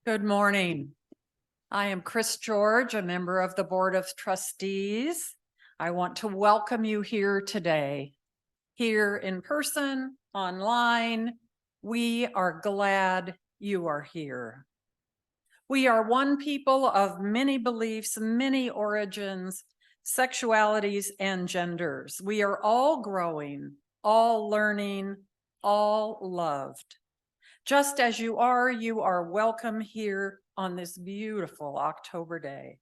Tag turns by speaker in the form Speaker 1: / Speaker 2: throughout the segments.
Speaker 1: Good morning. I am Chris George, a member of the Board of Trustees. I want to welcome you here today. Here in person, online, we are glad you are here. We are one people of many beliefs, many origins, sexualities, and genders. We are all growing, all learning, all loved. Just as you are welcome here on this beautiful October day.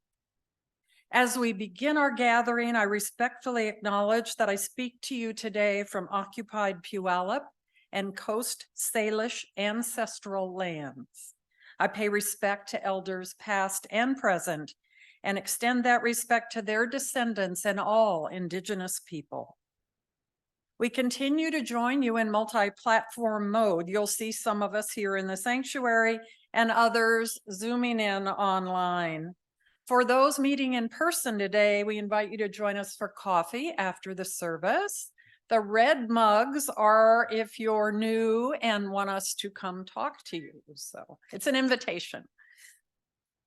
Speaker 1: As we begin our gathering, I respectfully acknowledge that I speak to you today from occupied Puyallup and Coast Salish ancestral lands. I pay respect to elders past and present and extend that respect to their descendants and all Indigenous people. We continue to join you in multi-platform mode. You'll see some of us here in the sanctuary and others zooming in online. For those meeting in person today, we invite you to join us for coffee after the service. The red mugs are if you're new and want us to come talk to you. So it's an invitation.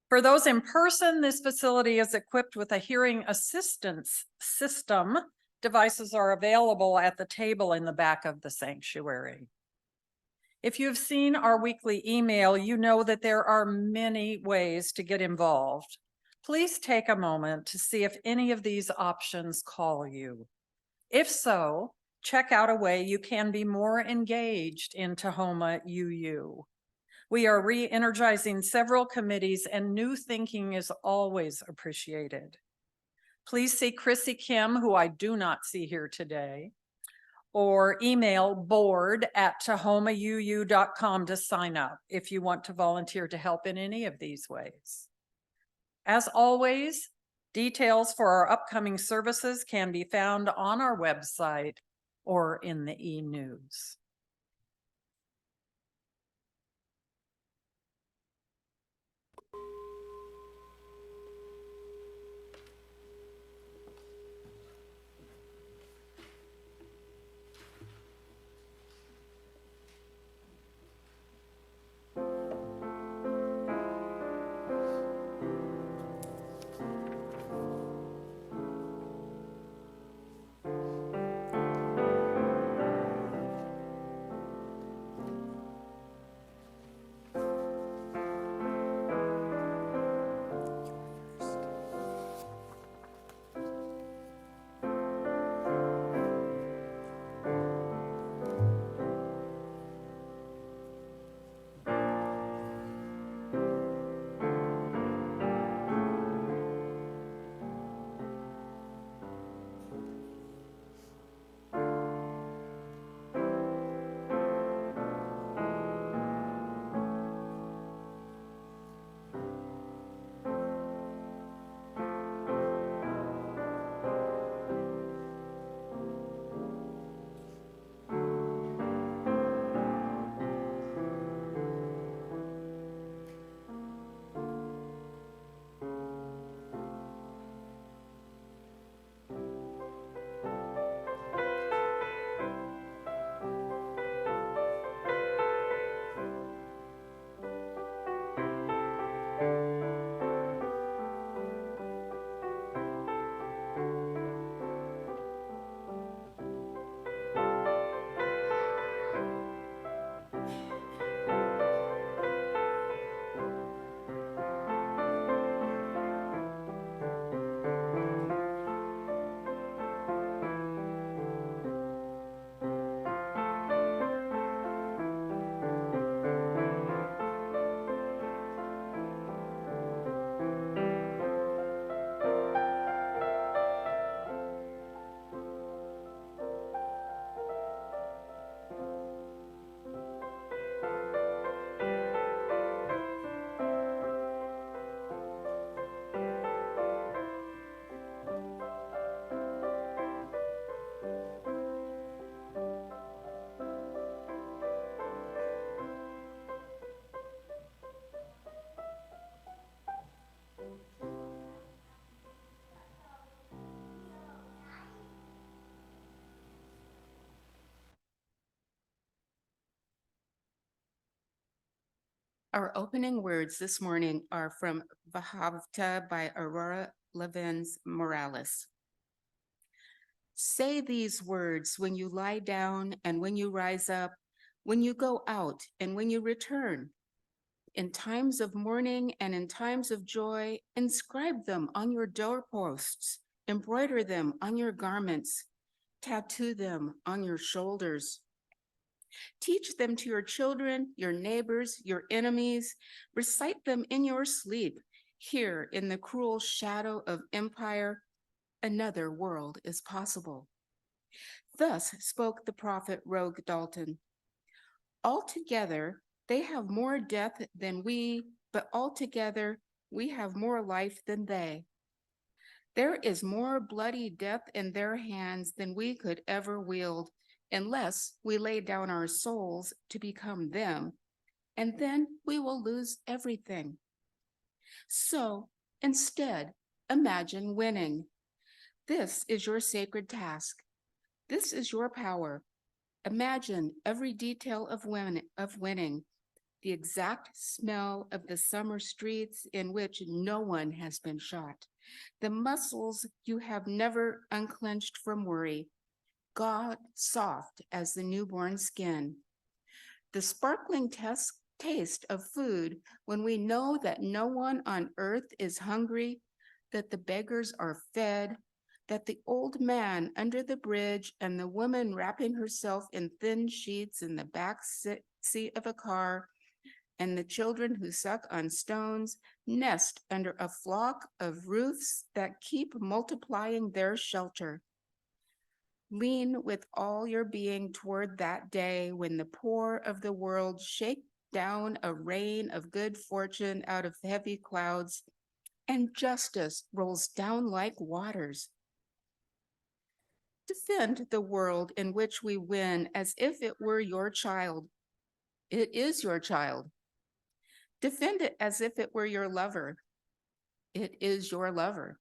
Speaker 1: For those in person, this facility is equipped with a hearing assistance system. Devices are available at the table in the back of the sanctuary. If you've seen our weekly email, you know that there are many ways to get involved. Please take a moment to see if any of these options call you. If so, check out a way you can be more engaged in Tahoma UU. We are re-energizing several committees and new thinking is always appreciated. Please see Chrissy Kim, who I do not see here today, or email board@tahomauu.com to sign up if you want to volunteer to help in any of these ways. As always, details for our upcoming services can be found on our website or in the e-news.
Speaker 2: Our opening words this morning are from Vahavta by Aurora Levins Morales. Say these words when you lie down and when you rise up, when you go out and when you return. In times of mourning and in times of joy, inscribe them on your doorposts, embroider them on your garments, tattoo them on your shoulders. Teach them to your children, your neighbors, your enemies. Recite them in your sleep. Here, in the cruel shadow of empire, another world is possible. Thus spoke the prophet Rogue Dalton. Altogether, they have more death than we, but altogether, we have more life than they. There is more bloody death in their hands than we could ever wield, unless we lay down our souls to become them, and then we will lose everything. So, instead, imagine winning. This is your sacred task. This is your power. Imagine every detail of winning, the exact smell of the summer streets in which no one has been shot, the muscles you have never unclenched from worry, God soft as the newborn skin, the sparkling taste of food when we know that no one on earth is hungry, that the beggars are fed, that the old man under the bridge and the woman wrapping herself in thin sheets in the back seat of a car, and the children who suck on stones nest under a flock of roofs that keep multiplying their shelter. Lean with all your being toward that day when the poor of the world shake down a rain of good fortune out of heavy clouds and justice rolls down like waters. Defend the world in which we win as if it were your child. It is your child. Defend it as if it were your lover. It is your lover.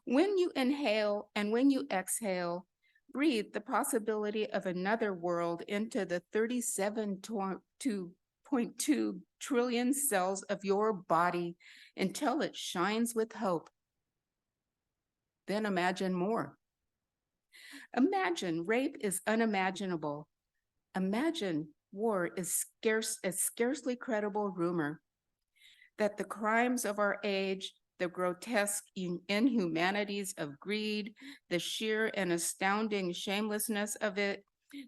Speaker 2: When you inhale and when you exhale, breathe the possibility of another world into the 37.2 trillion cells of your body until it shines with hope. Then imagine more. Imagine rape is unimaginable. Imagine war is a scarcely credible rumor. That the crimes of our age, the grotesque inhumanities of greed, the sheer and astounding shamelessness of it,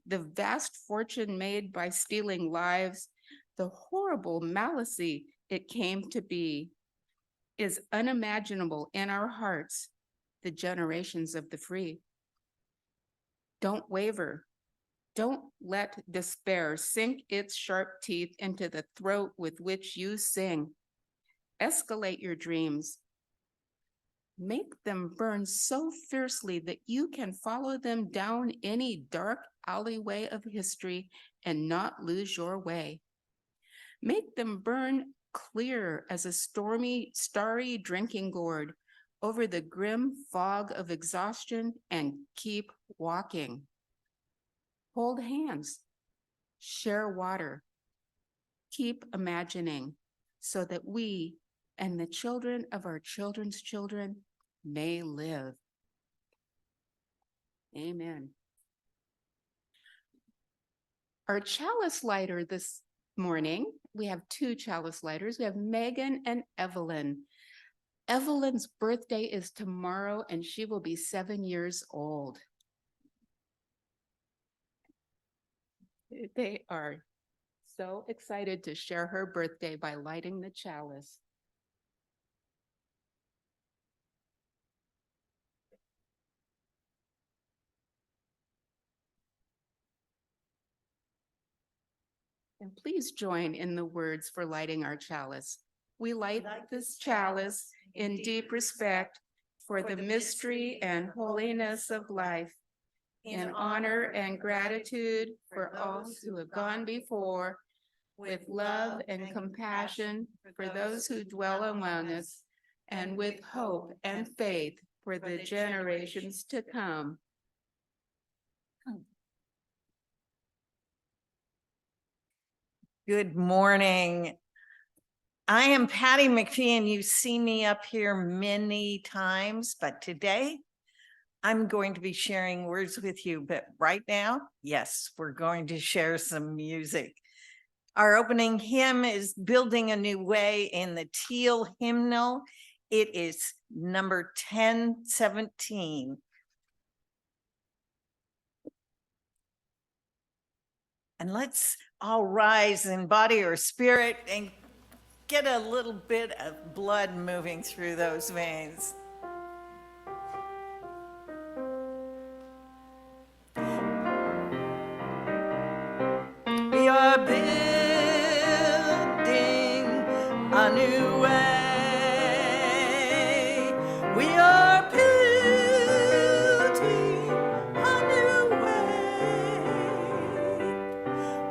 Speaker 2: the vast fortune made by stealing lives, the horrible malice it came to be, is unimaginable in our hearts, the generations of the free. Don't waver. Don't let despair sink its sharp teeth into the throat with which you sing. Escalate your dreams. Make them burn so fiercely that you can follow them down any dark alleyway of history and not lose your way. Make them burn clear as a stormy, starry drinking gourd over the grim fog of exhaustion and keep walking. Hold hands, share water, keep imagining so that we and the children of our children's children may live. Amen. Our chalice lighter this morning, we have two chalice lighters. We have Megan and Evelyn. Evelyn's birthday is tomorrow and she will be 7 years old. They are so excited to share her birthday by lighting the chalice. And please join in the words for lighting our chalice. We light this chalice in deep respect for the mystery and holiness of life, in honor and gratitude for all who have gone before, with love and compassion for those who dwell among us, and with hope and faith for the generations to come.
Speaker 1: Good morning.
Speaker 3: I am Patty McPhee, and you see me up here many times, but today I'm going to be sharing words with you. But right now, yes, we're going to share some music. Our opening hymn is Building a New Way in the Teal hymnal. It is number 1017. And let's all rise in body or spirit and get a little bit of blood moving through those veins. We are building a new way. We are building a new way.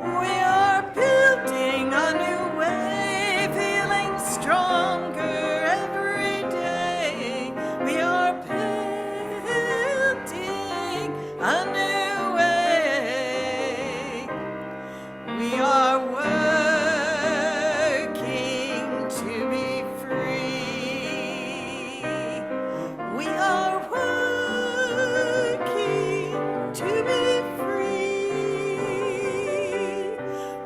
Speaker 3: We are building a new way, feeling stronger every day. We are building a new way. We are working to be free. We are working to be free.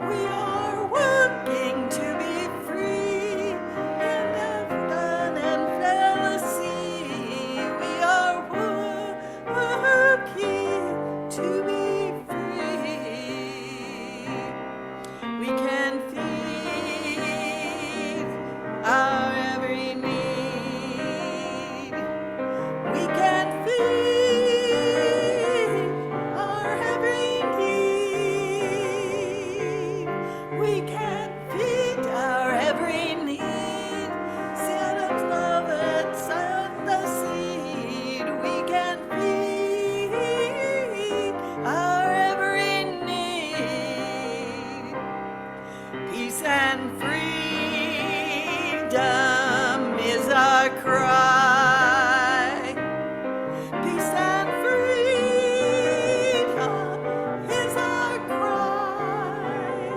Speaker 3: We are working to be free and have fun and fallacy. We are working to be free. We can feed our every need. We can feed our every need. We can feed our every need. Santa's love and Santa's seed. We can feed our every need. Peace and freedom is our cry. Peace and freedom is our cry.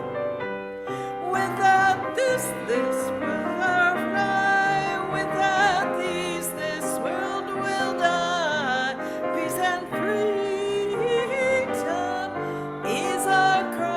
Speaker 3: Without this world will fly. Without these, this world will die. Peace and freedom is our cry.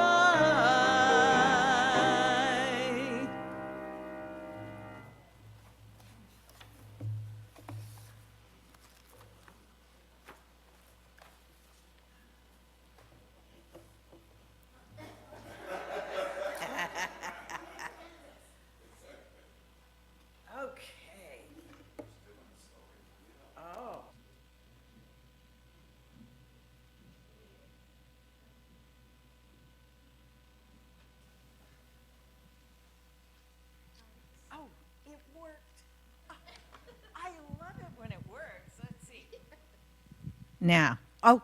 Speaker 3: Okay. Oh. Oh, it worked. Oh, I love it when it works. Let's see. Now, oh,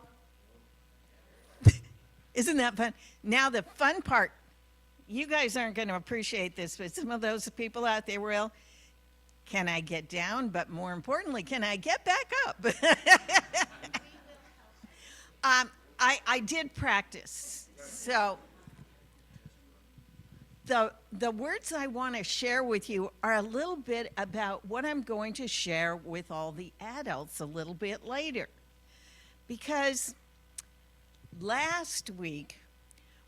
Speaker 3: isn't that fun? Now the fun part. You guys aren't going to appreciate this, but some of those people out there will. Can I get down? But more importantly, can I get back up? I did practice. So the words I want to share with you are a little bit about what I'm going to share with all the adults a little bit later. Because last week,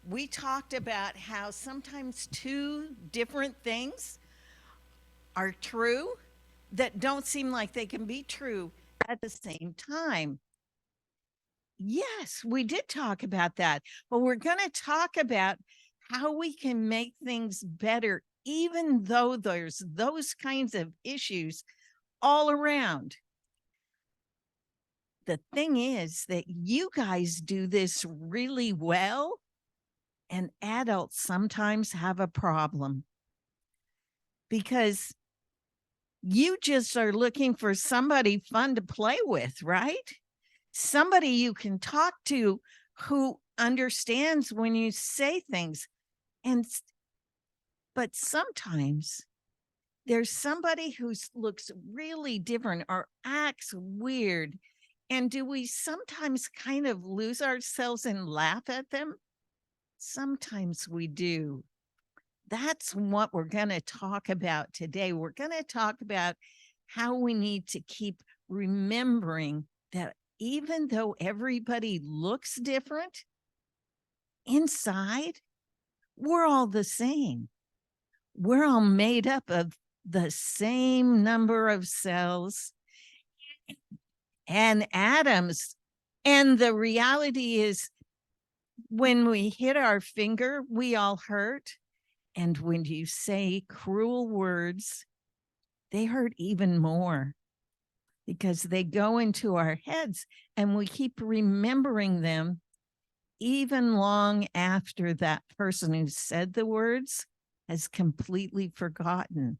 Speaker 3: we talked about how sometimes two different things are true that don't seem like they can be true at the same time. Yes, we did talk about that, but we're going to talk about how we can make things better, even though there's those kinds of issues all around. The thing is that you guys do this really well, and adults sometimes have a problem because you just are looking for somebody fun to play with, right? Somebody you can talk to who understands when you say things. But sometimes there's somebody who looks really different or acts weird. And do we sometimes kind of lose ourselves and laugh at them? Sometimes we do. That's what we're going to talk about today. We're going to talk about how we need to keep remembering that even though everybody looks different, inside, we're all the same. We're all made up of the same number of cells and atoms. And the reality is, when we hit our finger, we all hurt. And when you say cruel words, they hurt even more because they go into our heads and we keep remembering them even long after that person who said the words has completely forgotten.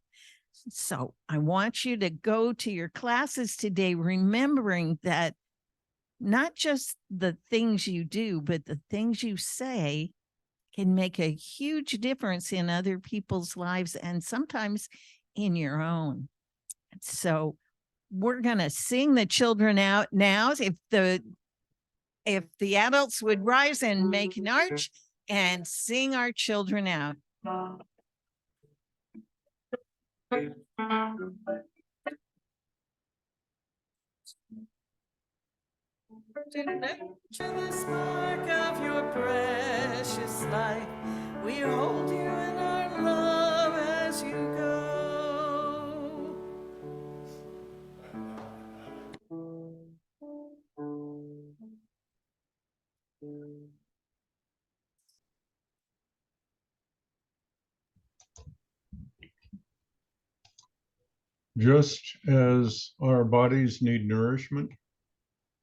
Speaker 3: So I want you to go to your classes today, remembering that not just the things you do, but the things you say can make a huge difference in other people's lives and sometimes in your own. So we're going to sing the children out now. If the adults would rise and make an arch and sing our children out. To nurture the spark of your precious life, we hold you in our love as you go.
Speaker 4: Just as our bodies need nourishment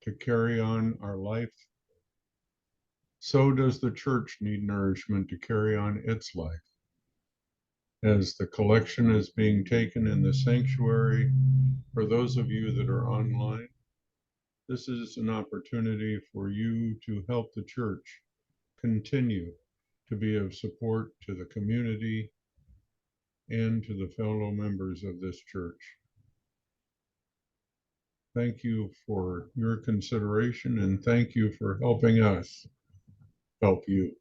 Speaker 4: to carry on our life, so does the church need nourishment to carry on its life. As the collection is being taken in the sanctuary, for those of you that are online, this is an opportunity for you to help the church continue to be of support to the community and to the fellow members of this church. Thank you for your consideration and thank you for helping us help you.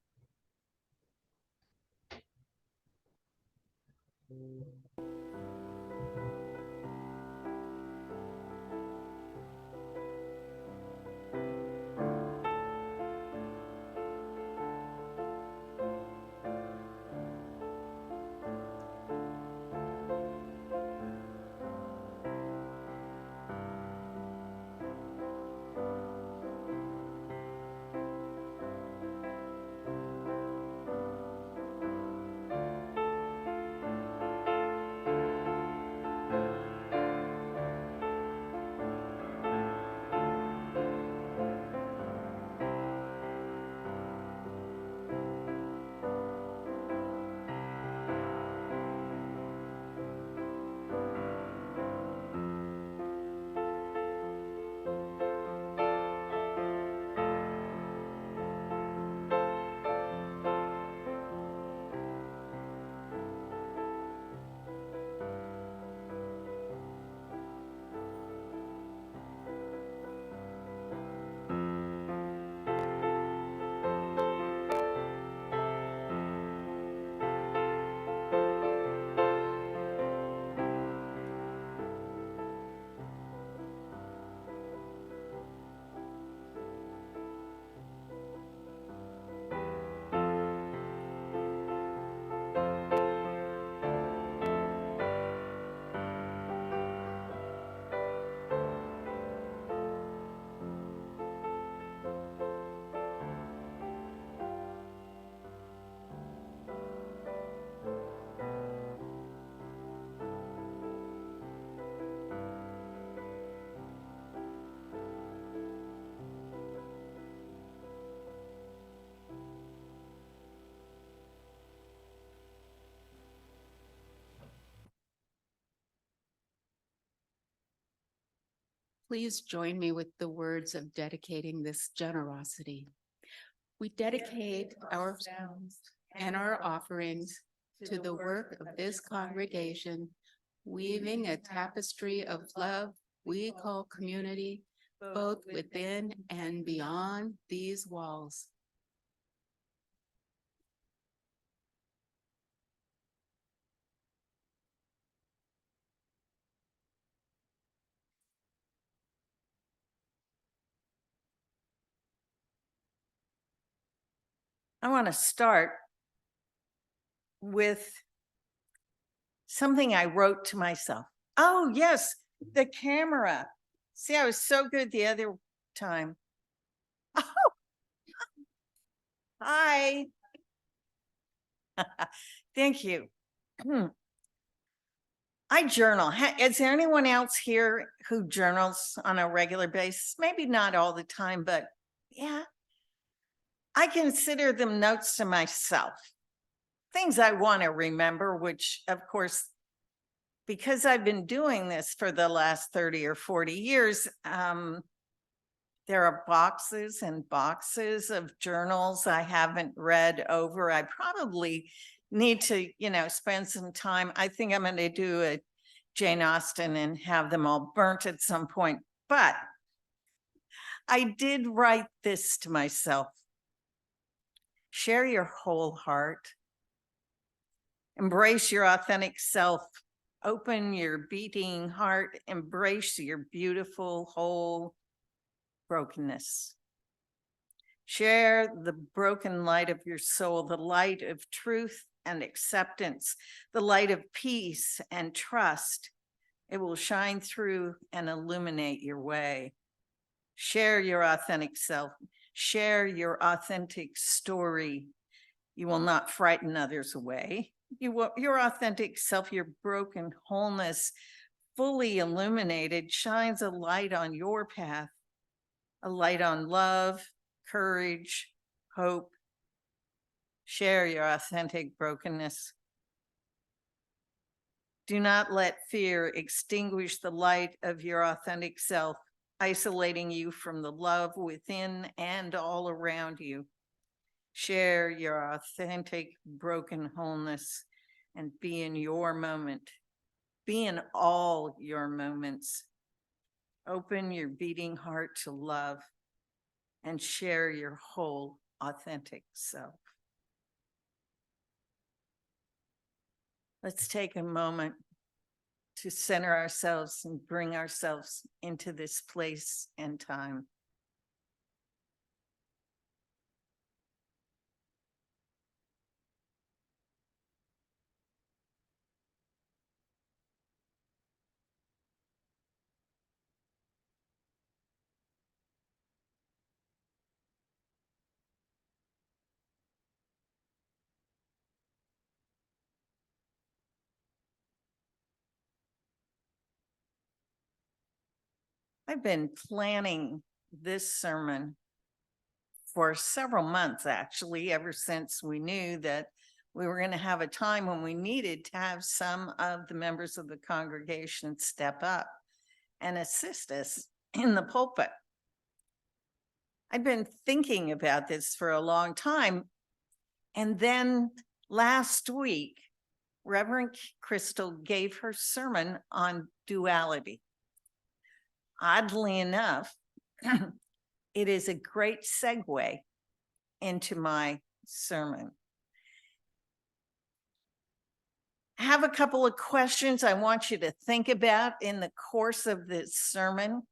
Speaker 2: Please join me with the words of dedicating this generosity. We dedicate ourselves and our offerings to the work of this congregation, weaving a tapestry of love we call community, both within and beyond these walls.
Speaker 3: I want to start with something I wrote to myself. Oh, yes, the camera. See, I was so good the other time. Oh, hi. Thank you. I journal. Is there anyone else here who journals on a regular basis? Maybe not all the time, but yeah. I consider them notes to myself, things I want to remember, which of course, because I've been doing this for the last 30 or 40 years, there are boxes and boxes of journals I haven't read over. I probably need to, spend some time. I think I'm going to do a Jane Austen and have them all burnt at some point. But I did write this to myself. Share your whole heart. Embrace your authentic self. Open your beating heart. Embrace your beautiful whole brokenness. Share the broken light of your soul, the light of truth and acceptance, the light of peace and trust. It will shine through and illuminate your way. Share your authentic self. Share your authentic story. You will not frighten others away. Your authentic self, your broken wholeness, fully illuminated, shines a light on your path, a light on love, courage, hope. Share your authentic brokenness. Do not let fear extinguish the light of your authentic self, isolating you from the love within and all around you. Share your authentic broken wholeness and be in your moment. Be in all your moments. Open your beating heart to love and share your whole authentic self. Let's take a moment to center ourselves and bring ourselves into this place and time. I've been planning this sermon for several months, actually, ever since we knew that we were going to have a time when we needed to have some of the members of the congregation step up and assist us in the pulpit. I've been thinking about this for a long time. And then last week, Reverend Crystal gave her sermon on duality. Oddly enough, it is a great segue into my sermon. I have a couple of questions I want you to think about in the course of this sermon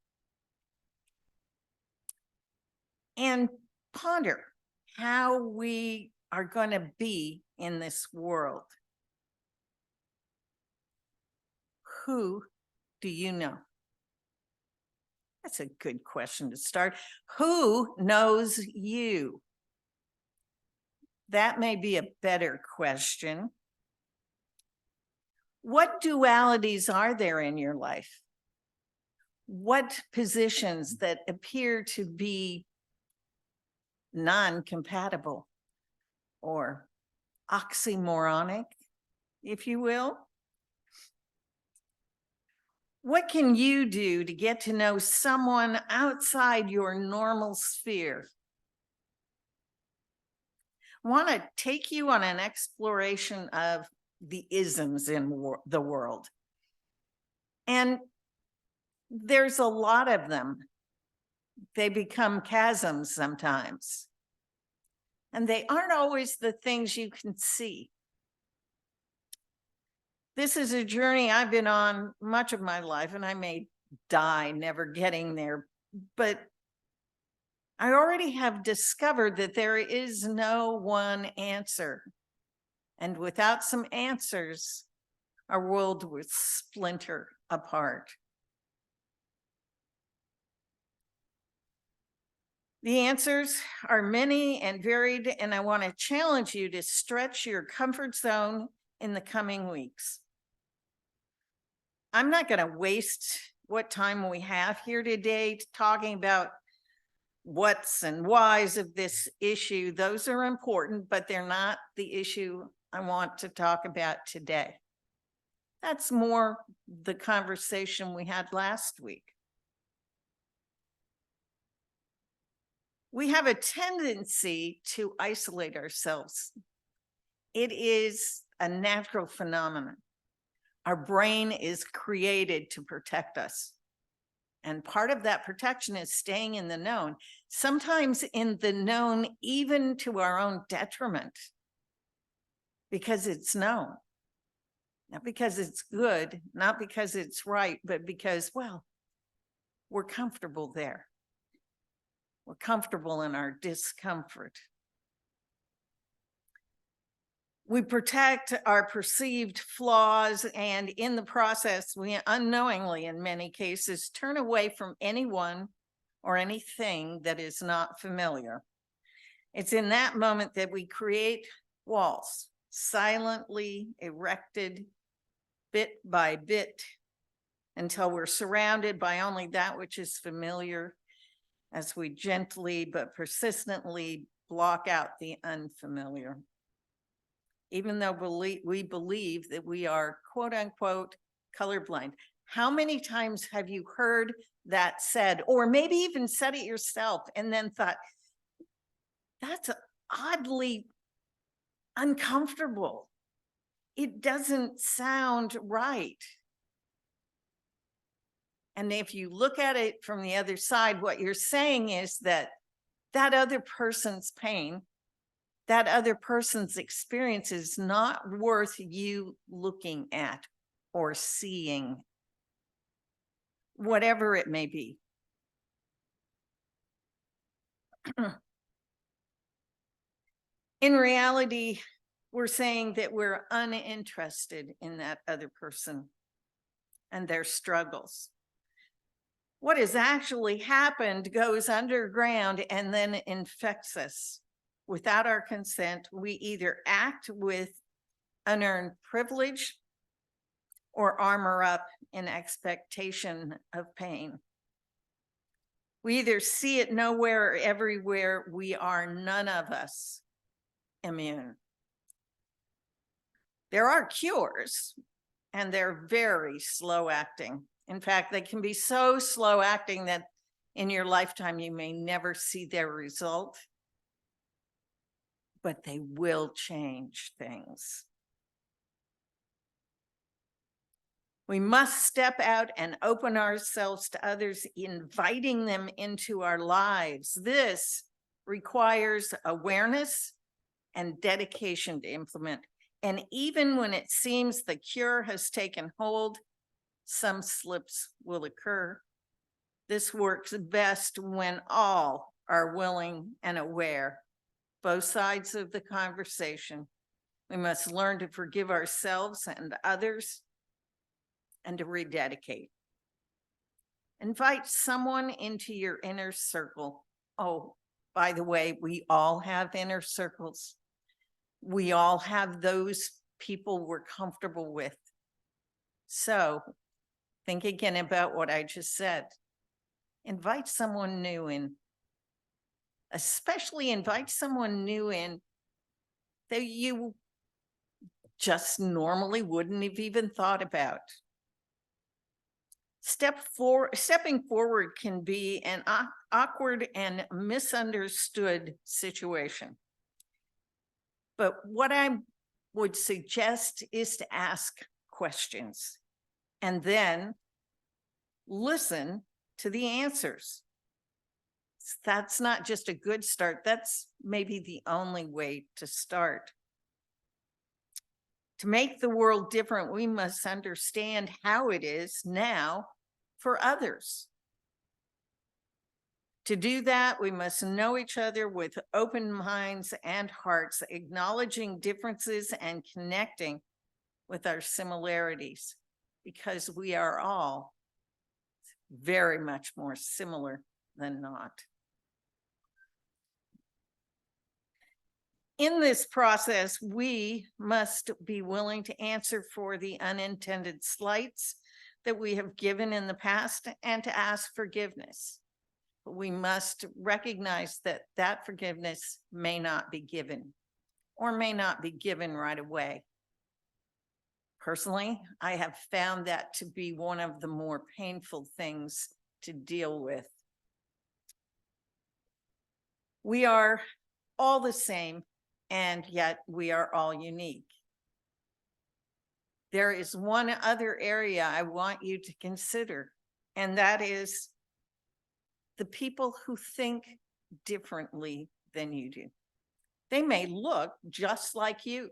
Speaker 3: and ponder how we are going to be in this world. Who do you know? That's a good question to start. Who knows you? That may be a better question. What dualities are there in your life? What positions that appear to be non-compatible or oxymoronic, if you will? What can you do to get to know someone outside your normal sphere? I want to take you on an exploration of the isms in the world. And there's a lot of them. They become chasms sometimes. And they aren't always the things you can see. This is a journey I've been on much of my life, and I may die never getting there, but I already have discovered that there is no one answer. And without some answers, our world would splinter apart. The answers are many and varied, and I want to challenge you to stretch your comfort zone in the coming weeks. I'm not going to waste what time we have here today talking about what's and whys of this issue. Those are important, but they're not the issue I want to talk about today. That's more the conversation we had last week. We have a tendency to isolate ourselves. It is a natural phenomenon. Our brain is created to protect us. And part of that protection is staying in the known, sometimes in the known, even to our own detriment, because it's known. Not because it's good, not because it's right, but because, well, we're comfortable there. We're comfortable in our discomfort. We protect our perceived flaws, and in the process, we unknowingly, in many cases, turn away from anyone or anything that is not familiar. It's in that moment that we create walls, silently erected bit by bit, until we're surrounded by only that which is familiar, as we gently but persistently block out the unfamiliar. Even though we believe that we are quote unquote colorblind. How many times have you heard that said, or maybe even said it yourself and then thought, that's oddly uncomfortable. It doesn't sound right. And if you look at it from the other side, what you're saying is that that other person's pain, that other person's experience is not worth you looking at or seeing, whatever it may be. In reality, we're saying that we're uninterested in that other person and their struggles. What has actually happened goes underground and then infects us. Without our consent, we either act with unearned privilege or armor up in expectation of pain. We either see it nowhere or everywhere. We are none of us immune. There are cures, and they're very slow acting. In fact, they can be so slow acting that in your lifetime, you may never see their result, but they will change things. We must step out and open ourselves to others, inviting them into our lives. This requires awareness and dedication to implement. And even when it seems the cure has taken hold, some slips will occur. This works best when all are willing and aware, both sides of the conversation. We must learn to forgive ourselves and others and to rededicate. Invite someone into your inner circle. Oh, by the way, we all have inner circles. We all have those people we're comfortable with. So think again about what I just said. Invite someone new in. Especially invite someone new in that you just normally wouldn't have even thought about. Stepping forward can be an awkward and misunderstood situation. But what I would suggest is to ask questions and then listen to the answers. That's not just a good start. That's maybe the only way to start. To make the world different, we must understand how it is now for others. To do that, we must know each other with open minds and hearts, acknowledging differences and connecting with our similarities, because we are all very much more similar than not. In this process, we must be willing to answer for the unintended slights that we have given in the past and to ask forgiveness. But we must recognize that that forgiveness may not be given or may not be given right away. Personally, I have found that to be one of the more painful things to deal with. We are all the same, and yet we are all unique. There is one other area I want you to consider, and that is the people who think differently than you do. They may look just like you,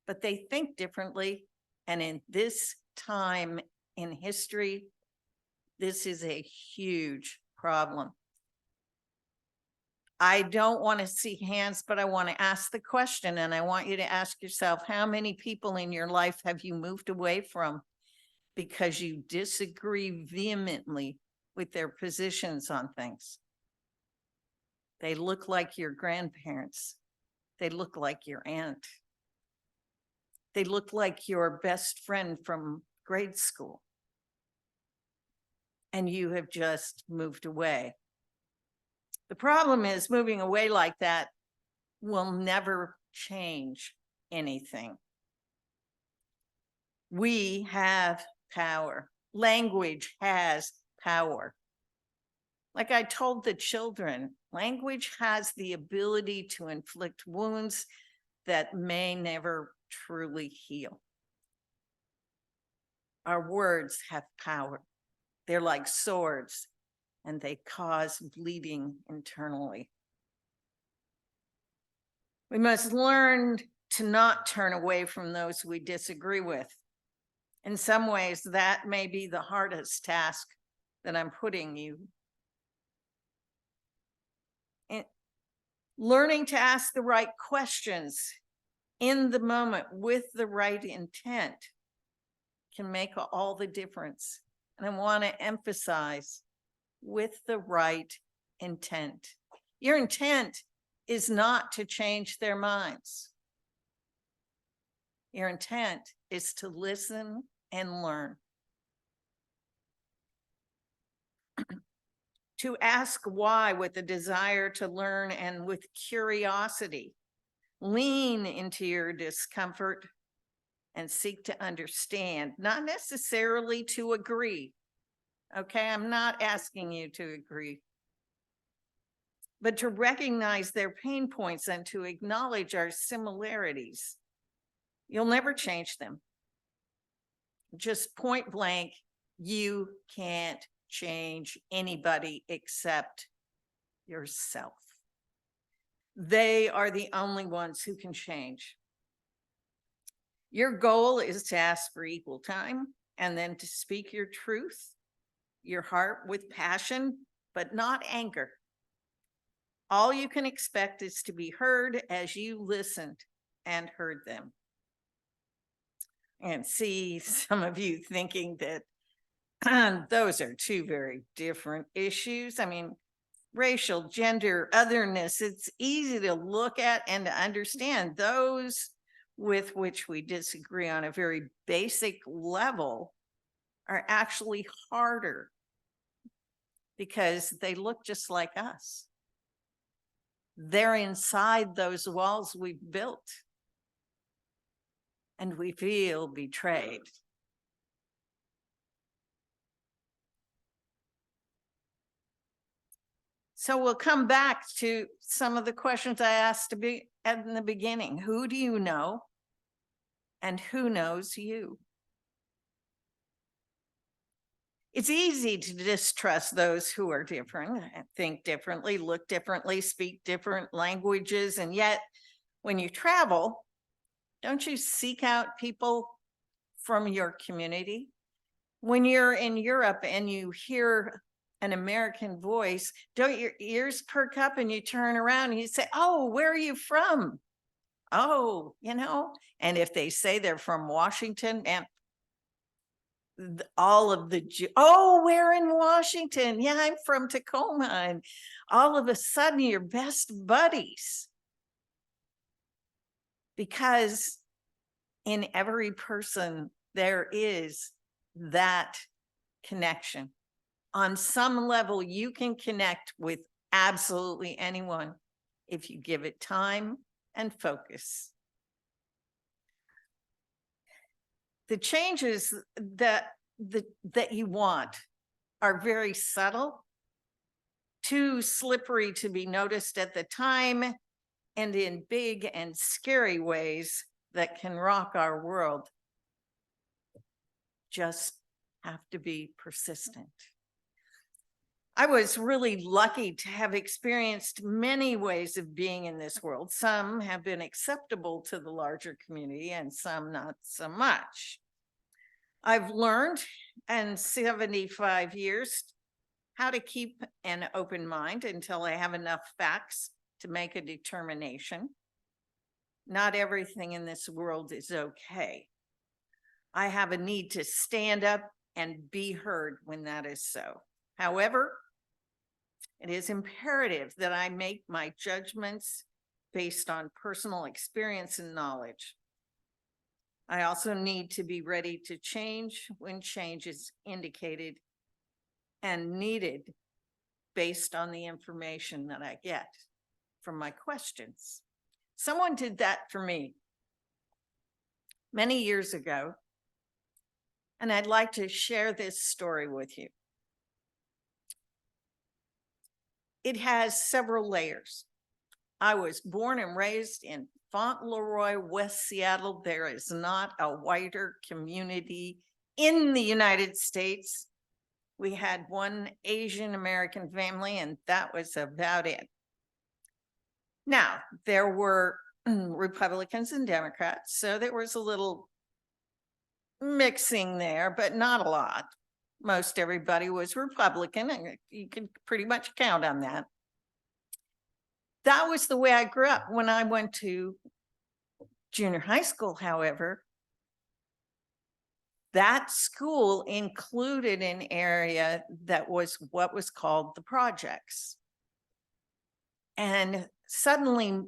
Speaker 3: but they think differently. And in this time in history, this is a huge problem. I don't want to see hands, but I want to ask the question, and I want you to ask yourself, how many people in your life have you moved away from because you disagree vehemently with their positions on things? They look like your grandparents. They look like your aunt. They look like your best friend from grade school. And you have just moved away. The problem is moving away like that will never change anything. We have power. Language has power. Like I told the children, language has the ability to inflict wounds that may never truly heal. Our words have power. They're like swords, and they cause bleeding internally. We must learn to not turn away from those we disagree with. In some ways, that may be the hardest task that I'm putting you. Learning to ask the right questions in the moment with the right intent can make all the difference. And I want to emphasize, with the right intent. Your intent is not to change their minds. Your intent is to listen and learn. To ask why with a desire to learn and with curiosity. Lean into your discomfort and seek to understand, not necessarily to agree. Okay, I'm not asking you to agree, but to recognize their pain points and to acknowledge our similarities. You'll never change them. Just point blank, you can't change anybody except yourself. They are the only ones who can change. Your goal is to ask for equal time and then to speak your truth, your heart with passion, but not anger. All you can expect is to be heard as you listened and heard them. And see some of you thinking that those are two very different issues. I mean, racial, gender, otherness, it's easy to look at and to understand. Those with which we disagree on a very basic level are actually harder because they look just like us. They're inside those walls we've built, and we feel betrayed. So we'll come back to some of the questions I asked to be in the beginning. Who do you know? And who knows you? It's easy to distrust those who are different, think differently, look differently, speak different languages. And yet, when you travel, don't you seek out people from your community? When you're in Europe and you hear an American voice, don't your ears perk up and you turn around and you say, oh, where are you from? Oh, and if they say they're from Washington, and all of the, oh, we're in Washington. Yeah, I'm from Tacoma. And all of a sudden you're best buddies. Because in every person, there is that connection. On some level, you can connect with absolutely anyone if you give it time and focus. The changes that you want are very subtle, too slippery to be noticed at the time, and in big and scary ways that can rock our world. Just have to be persistent. I was really lucky to have experienced many ways of being in this world. Some have been acceptable to the larger community and some not so much. I've learned in 75 years how to keep an open mind until I have enough facts to make a determination. Not everything in this world is okay. I have a need to stand up and be heard when that is so. However, it is imperative that I make my judgments based on personal experience and knowledge. I also need to be ready to change when change is indicated and needed based on the information that I get from my questions. Someone did that for me many years ago, and I'd like to share this story with you. It has several layers. I was born and raised in Fauntleroy, West Seattle. There is not a whiter community in the United States. We had one Asian American family, and that was about it. Now, there were Republicans and Democrats, so there was a little mixing there, but not a lot. Most everybody was Republican, and you can pretty much count on that. That was the way I grew up. When I went to junior high school, however, that school included an area that was what was called the projects. And suddenly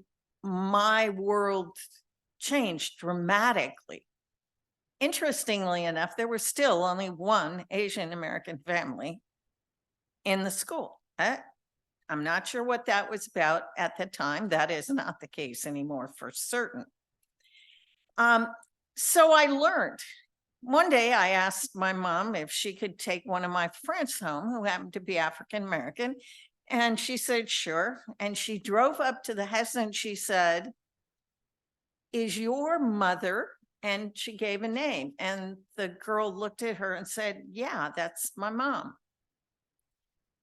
Speaker 3: my world changed dramatically. Interestingly enough, there was still only one Asian American family in the school. I'm not sure what that was about at the time. That is not the case anymore for certain. So I learned. One day I asked my mom if she could take one of my friends home who happened to be African American. And she said, sure. And she drove up to the house and she said, is your mother? And she gave a name. And the girl looked at her and said, yeah, that's my mom.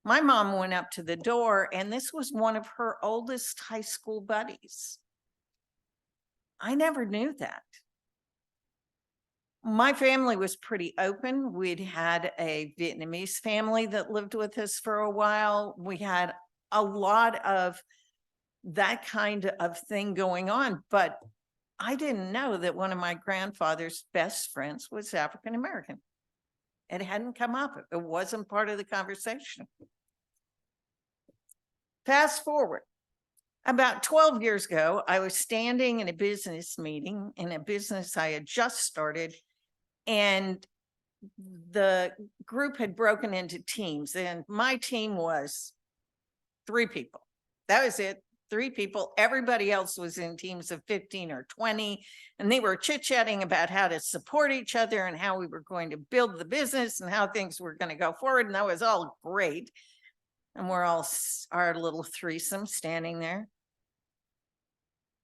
Speaker 3: My mom went up to the door, and this was one of her oldest high school buddies. I never knew that. My family was pretty open. We'd had a Vietnamese family that lived with us for a while. We had a lot of that kind of thing going on, but I didn't know that one of my grandfather's best friends was African American. It hadn't come up. It wasn't part of the conversation. Fast forward. About 12 years ago, I was standing in a business meeting in a business I had just started, and the group had broken into teams, and my team was 3 people. That was it. 3 people. Everybody else was in teams of 15 or 20, and they were chit-chatting about how to support each other and how we were going to build the business and how things were going to go forward. And that was all great. And we're all our little threesome standing there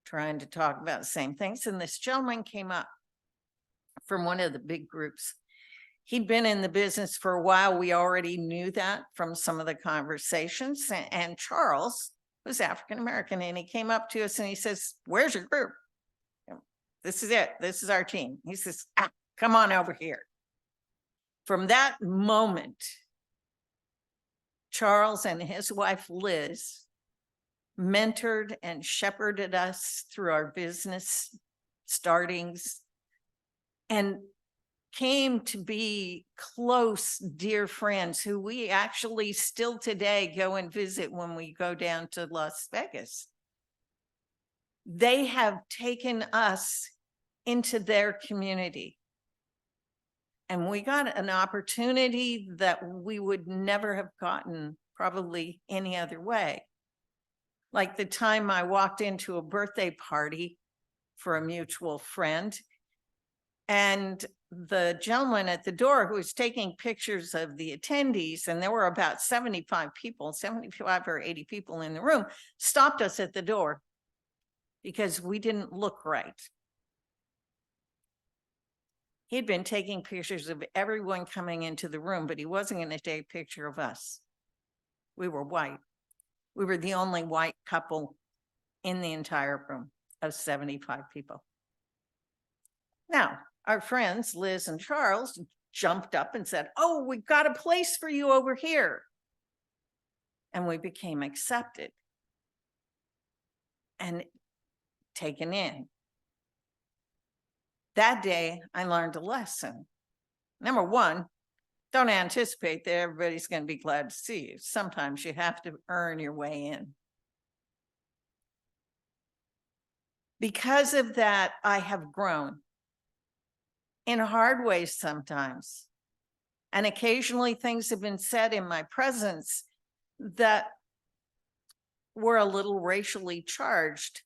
Speaker 3: trying to talk about the same things. And this gentleman came up from one of the big groups. He'd been in the business for a while. We already knew that from some of the conversations. And Charles was African American, and he came up to us and he says, where's your group? This is it. This is our team. He says, come on over here. From that moment, Charles and his wife Liz mentored and shepherded us through our business startings and came to be close, dear friends who we actually still today go and visit when we go down to Las Vegas. They have taken us into their community. And we got an opportunity that we would never have gotten probably any other way. Like the time I walked into a birthday party for a mutual friend, and the gentleman at the door who was taking pictures of the attendees, and there were about 75 people, 75 or 80 people in the room, stopped us at the door because we didn't look right. He'd been taking pictures of everyone coming into the room, but he wasn't going to take a picture of us. We were white. We were the only white couple in the entire room of 75 people. Now, our friends, Liz and Charles, jumped up and said, "Oh, we've got a place for you over here." And we became accepted and taken in. That day, I learned a lesson. Number one, don't anticipate that everybody's going to be glad to see you. Sometimes you have to earn your way in. Because of that, I have grown in hard ways sometimes. And occasionally things have been said in my presence that were a little racially charged.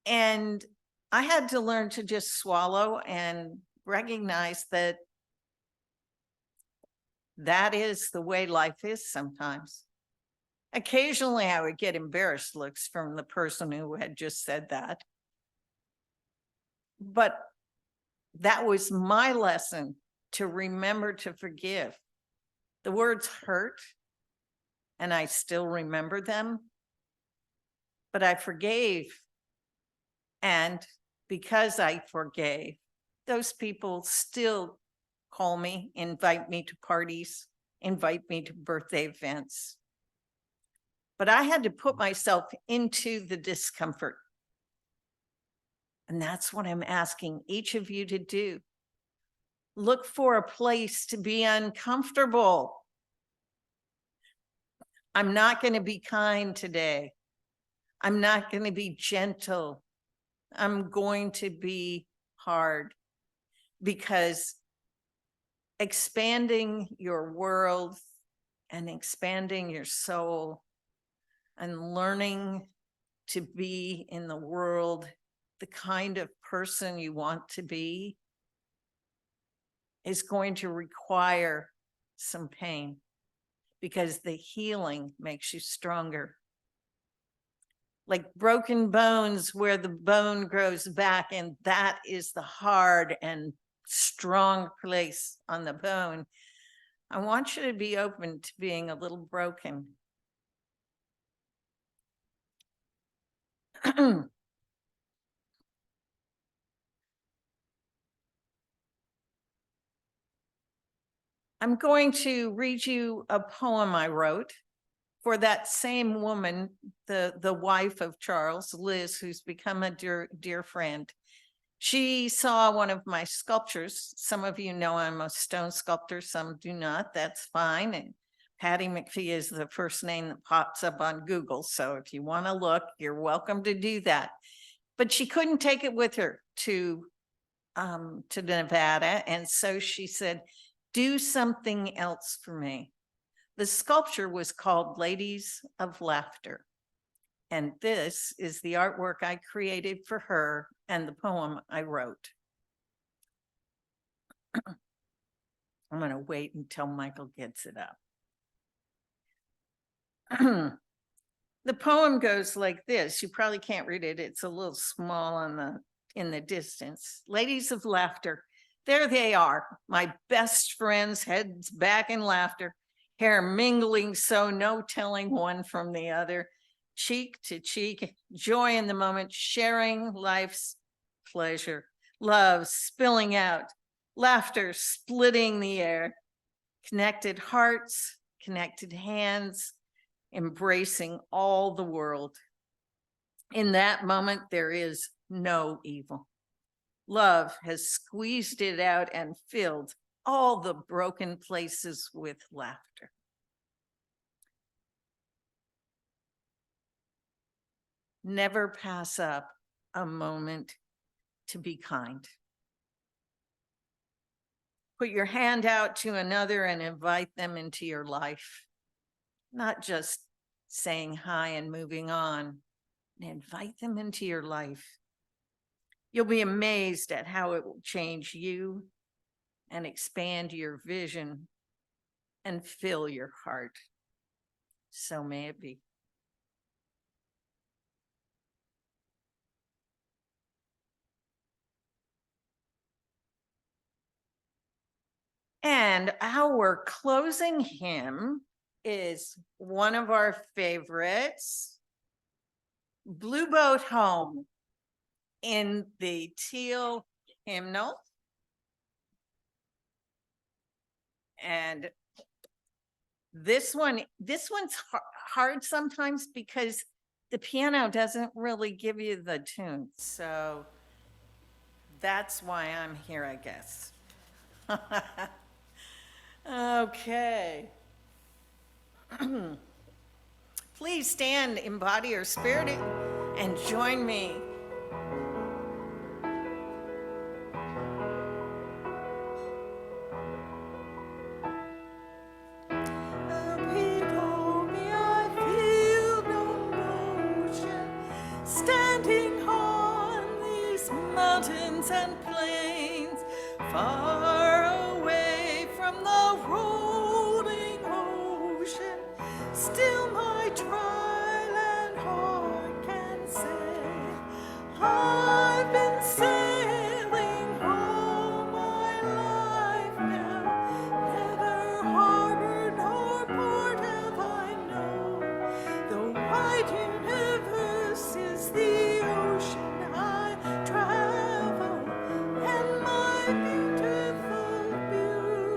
Speaker 3: And I had to learn to just swallow and recognize that that is the way life is sometimes. Occasionally I would get embarrassed looks from the person who had just said that. But that was my lesson, to remember to forgive. The words hurt, and I still remember them, but I forgave. And because I forgave, those people still call me, invite me to parties, invite me to birthday events. But I had to put myself into the discomfort. And that's what I'm asking each of you to do. Look for a place to be uncomfortable. I'm not going to be kind today. I'm not going to be gentle. I'm going to be hard, because expanding your world and expanding your soul and learning to be in the world the kind of person you want to be is going to require some pain, because the healing makes you stronger. Like broken bones, where the bone grows back, and that is the hard and strong place on the bone. I want you to be open to being a little broken. I'm going to read you a poem I wrote for that same woman, the wife of Charles, Liz, who's become a dear friend. She saw one of my sculptures. Some of you know I'm a stone sculptor, some do not. That's fine. And Patty McPhee is the first name that pops up on Google. So if you want to look, you're welcome to do that. But she couldn't take it with her to Nevada. And so she said, do something else for me. The sculpture was called Ladies of Laughter. And this is the artwork I created for her and the poem I wrote. I'm going to wait until Michael gets it up. The poem goes like this. You probably can't read it. It's a little small in the distance. Ladies of Laughter. There they are, my best friends, heads back in laughter, hair mingling so no telling one from the other, cheek to cheek, joy in the moment, sharing life's pleasure, love spilling out, laughter splitting the air, connected hearts, connected hands, embracing all the world. In that moment, there is no evil. Love has squeezed it out and filled all the broken places with laughter. Never pass up a moment to be kind. Put your hand out to another and invite them into your life. Not just saying hi and moving on. Invite them into your life. You'll be amazed at how it will change you and expand your vision and fill your heart. So may it be. And our closing hymn is one of our favorites, Blue Boat Home, in the teal hymnal. And this one's hard sometimes because the piano doesn't really give you the tune. So that's why I'm here, I guess. Okay. Please stand, embody your spirit, and join me. Below me I feel no motion, standing on these mountains and plains, far away from the rolling ocean. Still my trial and heart can say, I've been sailing all my life now. Never harbor nor port have I known. The wide universe is the ocean I travel, and my beautiful blue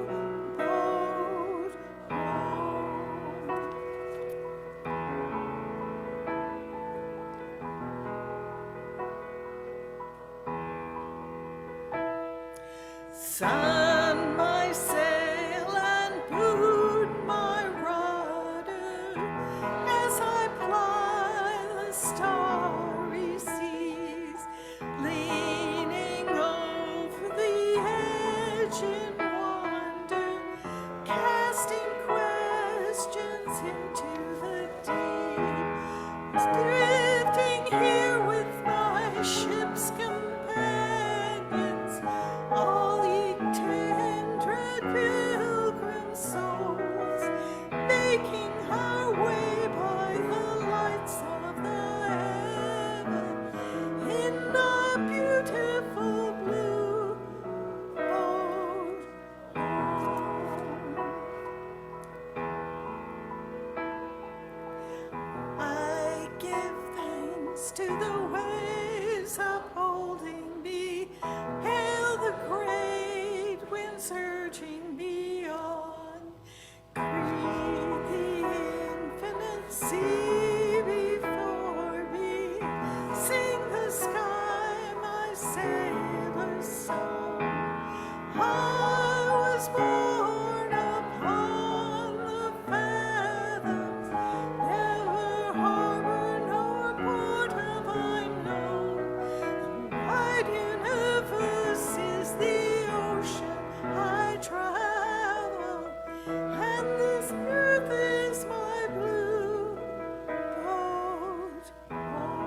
Speaker 3: boat home. Sun my sail and boot my rudder as I ply the starry seas, leaning over the edge in wonder, casting questions into the deep, drifting here with my ship's companions, all ye 100 pilgrim souls, making our way by the lights of the heaven in a beautiful blue boat home. I give thanks to the waves upholding me, hail the great wind surging beyond, greet the infinite sea before me, sing the sky my sailor's song. I was born upon the fathoms, never harbor nor port have I known. The wide universe is the ocean I travel, and this earth is my blue boat home.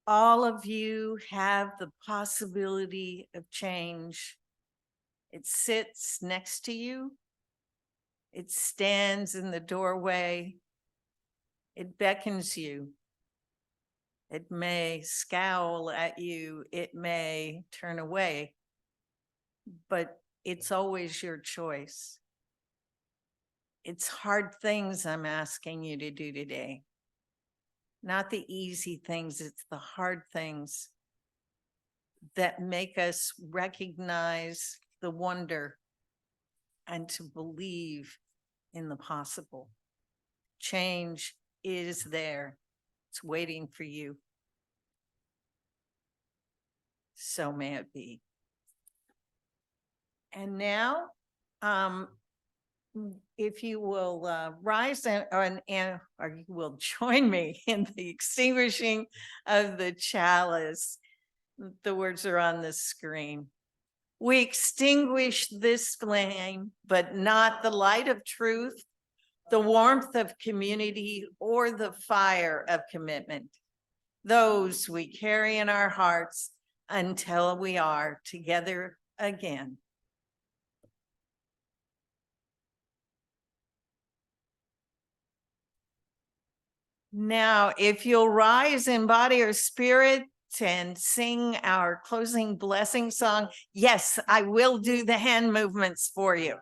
Speaker 3: All of you have the possibility of change. It sits next to you. It stands in the doorway. It beckons you. It may scowl at you. It may turn away, but it's always your choice. It's hard things I'm asking you to do today. Not the easy things, it's the hard things that make us recognize the wonder and to believe in the possible. Change is there. It's waiting for you. So may it be. And now, if you will rise and or you will join me in the extinguishing of the chalice. The words are on the screen. We extinguish this flame, but not the light of truth, the warmth of community, or the fire of commitment. Those we carry in our hearts until we are together again. Now, if you'll rise in body or spirit and sing our closing blessing song. Yes, I will do the hand movements for you.